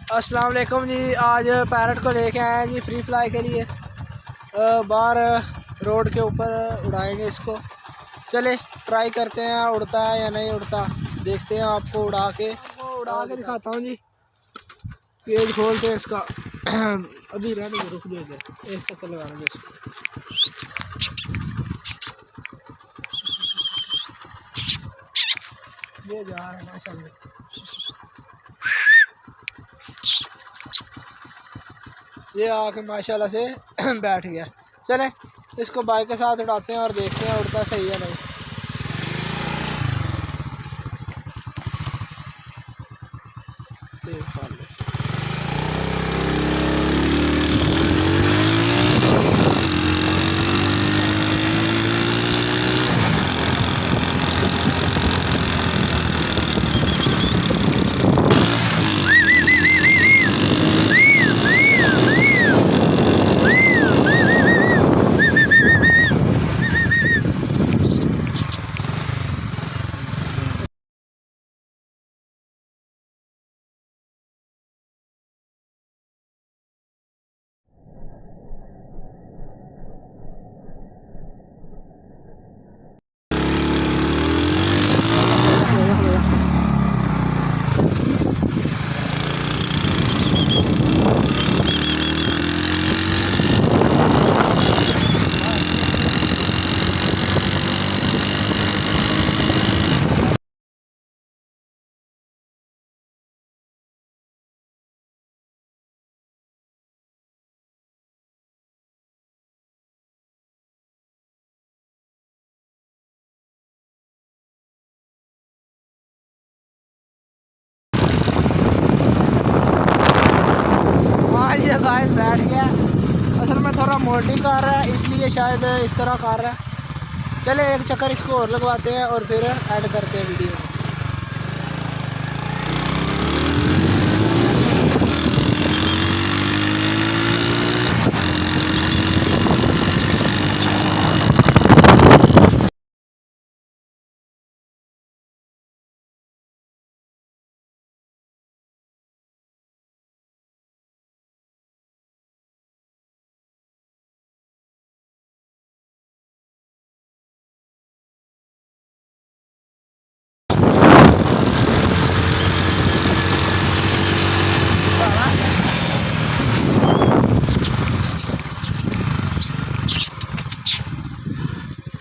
अस्सलाम वालेकुम जी। आज पैरट को लेके आए हैं जी फ्री फ्लाई के लिए। बाहर रोड के ऊपर उड़ाएंगे इसको। चले ट्राई करते हैं उड़ता है या नहीं उड़ता, देखते हैं। आपको उड़ा के दिखाता हूँ जी। केज खोलते हैं इसका। अभी रहने दो, रुक जाइए, एक चक्कर लगाएंगे इसको। ये जा रहा है माशाल्लाह। ये आके माशाल्लाह से बैठ गया। चले इसको बाइक के साथ उड़ाते हैं और देखते हैं उड़ता सही है नहीं। ये गाइस बैठ गया। असल में थोड़ा मोल्डिंग कर रहा है, इसलिए शायद इस तरह कर रहा है। चले एक चक्कर इसको और लगवाते हैं और फिर ऐड करते हैं वीडियो में।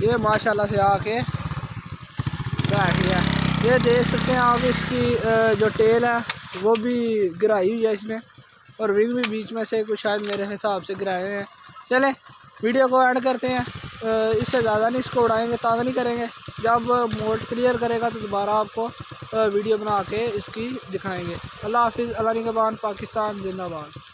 ये माशाल्लाह से आके बैठ गया। ये देख सकते हैं आप, इसकी जो टेल है वो भी गिराई हुई है इसने, और विंग भी बीच में से कुछ शायद मेरे हिसाब से गिराए हैं। चले वीडियो को ऐड करते हैं। इससे ज़्यादा नहीं इसको उड़ाएंगे, तंग नहीं करेंगे। जब मोड क्लियर करेगा तो दोबारा आपको वीडियो बना के इसकी दिखाएंगे। अल्लाह हाफिज़। अल्लाह निगहबान। पाकिस्तान जिंदाबाद।